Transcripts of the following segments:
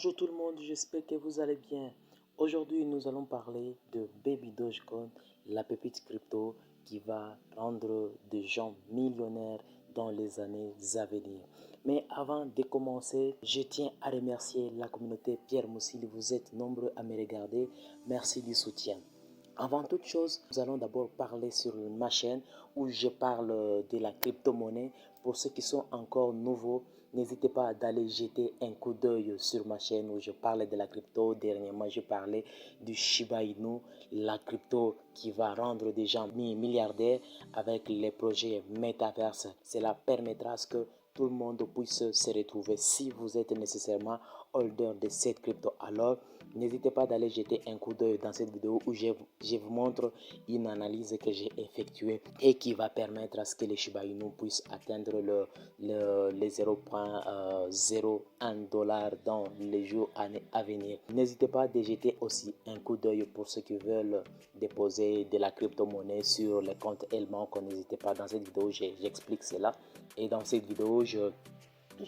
Bonjour tout le monde, j'espère que vous allez bien. Aujourd'hui, nous allons parler de Baby Dogecoin, la pépite crypto qui va rendre des gens millionnaires dans les années à venir. Mais avant de commencer, je tiens à remercier la communauté Pierre Moussil. Vous êtes nombreux à me regarder. Merci du soutien. Avant toute chose, nous allons d'abord parler sur ma chaîne où je parle de la crypto-monnaie. Pour ceux qui sont encore nouveaux, n'hésitez pas d'aller jeter un coup d'œil sur ma chaîne où je parle de la crypto. Dernièrement, je parlais du Shiba Inu, la crypto qui va rendre des gens milliardaires avec les projets Metaverse. Cela permettra à ce que tout le monde puisse se retrouver. Si vous êtes nécessairement holder de cette crypto, alors n'hésitez pas d'aller jeter un coup d'œil dans cette vidéo où je vous montre une analyse que j'ai effectuée et qui va permettre à ce que les Shiba Inu puissent atteindre les 0,01 dollar dans les jours à venir. N'hésitez pas à jeter aussi un coup d'œil pour ceux qui veulent déposer de la crypto-monnaie sur les comptes Elmanc. N'hésitez pas, dans cette vidéo, j'explique cela. Et dans cette vidéo, je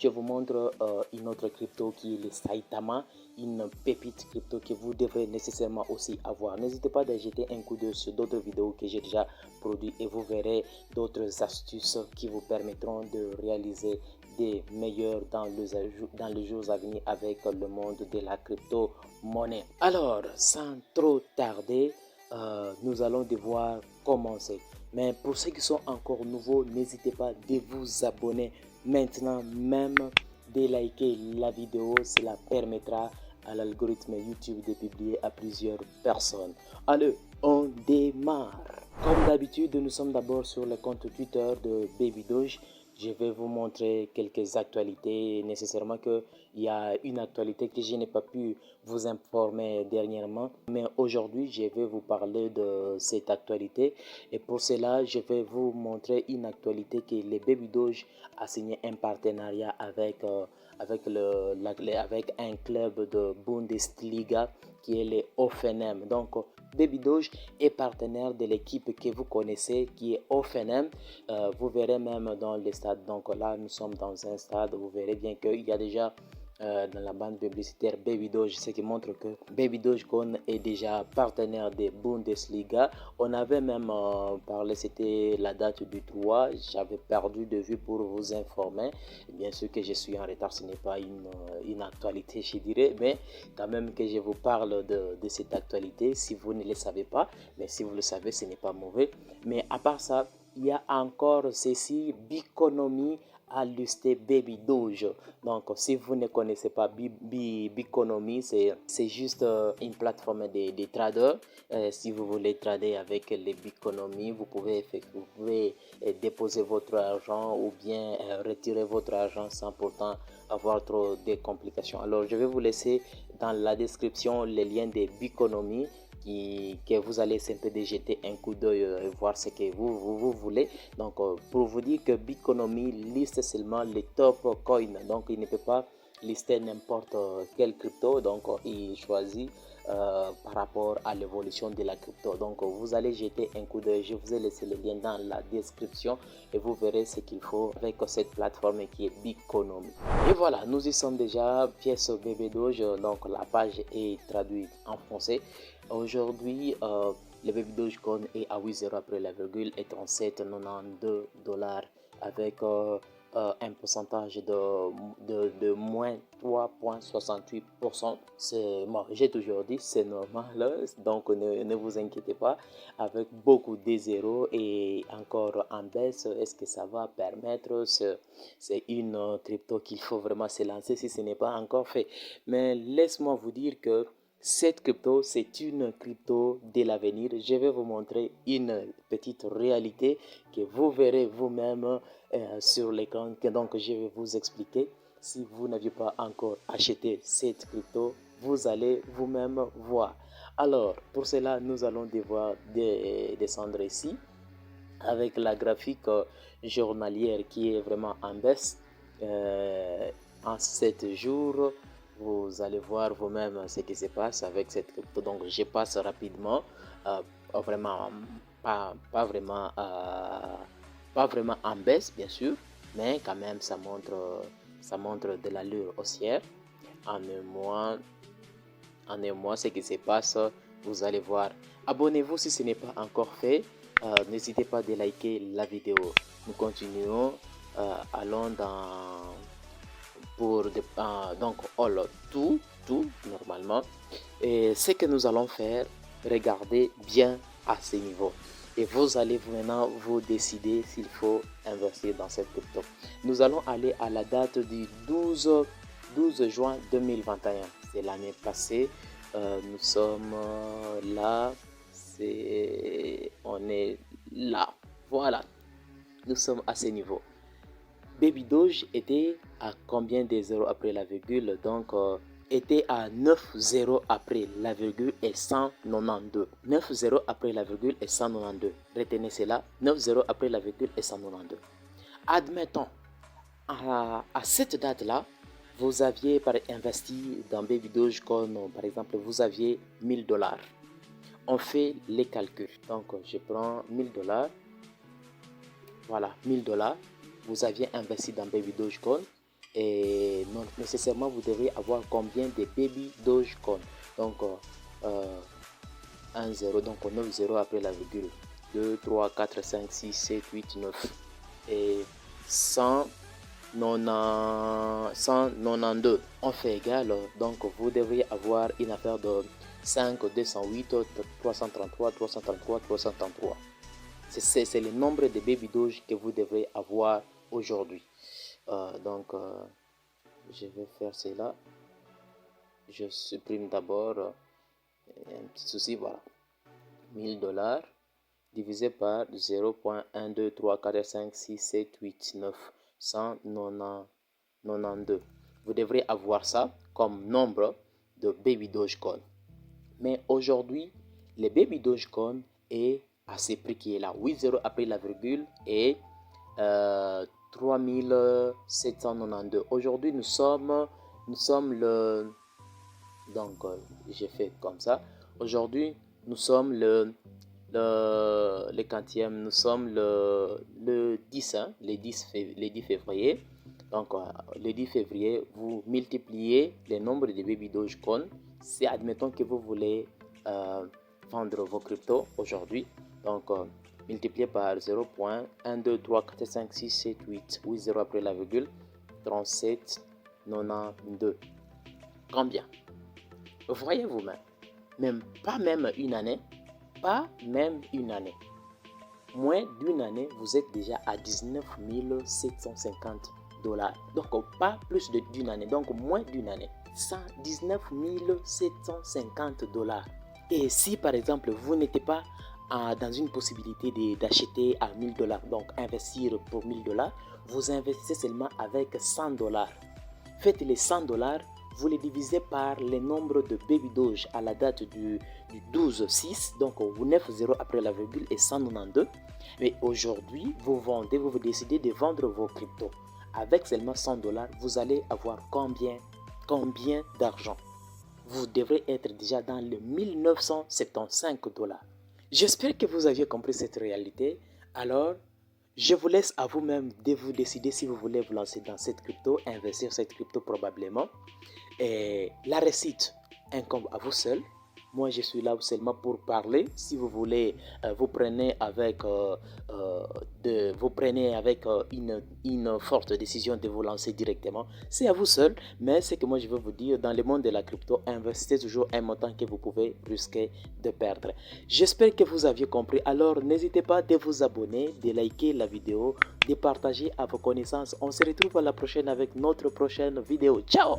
vous montre une autre crypto qui est le Saitama, une pépite crypto que vous devrez nécessairement aussi avoir. N'hésitez pas à jeter un coup d'œil sur d'autres vidéos que j'ai déjà produites et vous verrez d'autres astuces qui vous permettront de réaliser des meilleurs dans les jours à venir avec le monde de la crypto-monnaie. Alors, sans trop tarder, nous allons devoir commencer. Mais pour ceux qui sont encore nouveaux, n'hésitez pas de vous abonner maintenant, même de liker la vidéo. Cela permettra à l'algorithme YouTube de publier à plusieurs personnes. Allez, on démarre. Comme d'habitude, nous sommes d'abord sur le compte Twitter de Baby Doge. Je vais vous montrer quelques actualités. Nécessairement qu'il y a une actualité que je n'ai pas pu vous informer dernièrement. Mais aujourd'hui, je vais vous parler de cette actualité. Et pour cela, je vais vous montrer une actualité que le Baby Doge a signé un partenariat avec un club de Bundesliga qui est le Hoffenheim. Donc, Baby Doge est partenaire de l'équipe que vous connaissez qui est Hoffenheim. Vous verrez même dans le stade. Donc là, nous sommes dans un stade. Vous verrez bien qu'il y a déjà dans la bande publicitaire Baby Doge, ce qui montre que Baby Dogecoin est déjà partenaire de Bundesliga. On avait même parlé, c'était la date du 3, j'avais perdu de vue pour vous informer. Bien sûr que je suis en retard, ce n'est pas une actualité, je dirais, mais quand même que je vous parle de cette actualité, si vous ne le savez pas, mais si vous le savez, ce n'est pas mauvais. Mais à part ça, il y a encore ceci, Biconomy à lister Baby Doge. Donc, si vous ne connaissez pas Biconomy, c'est juste une plateforme de traders. Si vous voulez trader avec les Biconomy, vous pouvez déposer votre argent ou bien retirer votre argent sans pourtant avoir trop de complications. Alors, je vais vous laisser dans la description les liens de Biconomy que vous allez simplement jeter un coup d'œil et voir ce que vous voulez. Donc, pour vous dire que Biconomy liste seulement les top coins. Donc, il ne peut pas lister n'importe quelle crypto. Donc, il choisit par rapport à l'évolution de la crypto. Donc, vous allez jeter un coup d'œil. Je vous ai laissé le lien dans la description et vous verrez ce qu'il faut avec cette plateforme qui est Biconomy. Et voilà, nous y sommes déjà. Pièce Baby Doge. Donc, la page est traduite en français. Aujourd'hui, le Baby Dogecoin est à 8 € après la virgule et 37,92 dollars avec un pourcentage de moins 3,68%. Moi, j'ai toujours dit c'est normal, donc ne vous inquiétez pas. Avec beaucoup de zéros et encore en baisse, est-ce que ça va permettre? C'est une crypto qu'il faut vraiment se lancer si ce n'est pas encore fait. Mais laisse-moi vous dire que cette crypto, c'est une crypto de l'avenir. Je vais vous montrer une petite réalité que vous verrez vous-même sur l'écran. Donc, je vais vous expliquer. Si vous n'aviez pas encore acheté cette crypto, vous allez vous-même voir. Alors, pour cela, nous allons devoir descendre ici avec la graphique journalière qui est vraiment en baisse. En 7 jours, vous allez voir vous-même ce qui se passe avec cette crypto. Donc, je passe rapidement, vraiment pas vraiment en baisse, bien sûr, mais quand même ça montre de l'allure haussière. en un mois ce qui se passe, vous allez voir. Abonnez-vous si ce n'est pas encore fait. N'hésitez pas à liker la vidéo. Nous continuons. Allons donc tout normalement. Et ce que nous allons faire, regardez bien à ce niveau. Et vous allez maintenant vous décider s'il faut investir dans cette crypto. Nous allons aller à la date du 12 juin 2021. C'est l'année passée. Nous sommes là. On est là. Voilà. Nous sommes à ce niveau. Baby Doge était à combien de zéros après la virgule? Donc, était à 9 zéros après la virgule et 192. 9 zéros après la virgule et 192. Retenez cela. 9 zéros après la virgule et 192. Admettons, à cette date-là, vous aviez investi dans Baby Doge comme, par exemple, vous aviez $1000. On fait les calculs. Donc, je prends $1000. Voilà, $1000. Vous aviez investi dans Baby Dogecoin et non nécessairement vous devez avoir combien de Baby Dogecoin. Donc 1 0, donc 9 0 après la virgule, 2 3 4 5 6 7 8 9 et 192. On fait égal, donc vous devriez avoir une affaire de 5 208 333 333 333. C'est le nombre de Baby Doge que vous devrez avoir aujourd'hui. Je vais faire cela. Je supprime d'abord un petit souci. Voilà. $1000 divisé par 0.1, 2, 3, 4, 5, 6, 7, 8, 9, 192. Vous devrez avoir ça comme nombre de Baby Dogecoin. Mais aujourd'hui, le Baby Dogecoin est à ce prix qui est là, 8 0 après la virgule et 3792. Aujourd'hui, nous sommes le... Donc, j'ai fait comme ça. Aujourd'hui, nous sommes le quantième, nous sommes le 10, hein, le 10 février. Donc, le 10 février, vous multipliez le nombre de Baby Dogecoin. C'est admettons que vous voulez vendre vos cryptos aujourd'hui. Donc, multiplié par 0.1, 2, 3, 4, 5, 6, 7, 8, 8 0 après la virgule, 37, 92. Combien? Vous voyez vous-même, pas même une année, moins d'une année, vous êtes déjà à 19 750 $. Donc, pas plus d'une année, donc moins d'une année, 119 750 $. Et si par exemple, vous n'étiez pas dans une possibilité d'acheter à $1000, donc investir pour $1000, vous investissez seulement avec $100. Faites les $100, vous les divisez par le nombre de Baby Doge à la date du 12/6, donc 9 0 après la virgule et 192. Mais aujourd'hui, vous décidez de vendre vos cryptos. Avec seulement $100, vous allez avoir combien d'argent? Vous devrez être déjà dans les 1975 $. J'espère que vous aviez compris cette réalité. Alors, je vous laisse à vous-même de vous décider si vous voulez vous lancer dans cette crypto, investir cette crypto probablement. Et la réussite incombe à vous seul. Moi, je suis là seulement pour parler. Si vous voulez, vous prenez avec une forte décision de vous lancer directement. C'est à vous seul. Mais ce que moi, je veux vous dire, dans le monde de la crypto, investissez toujours un montant que vous pouvez risquer de perdre. J'espère que vous aviez compris. Alors, n'hésitez pas de vous abonner, de liker la vidéo, de partager à vos connaissances. On se retrouve à la prochaine avec notre prochaine vidéo. Ciao!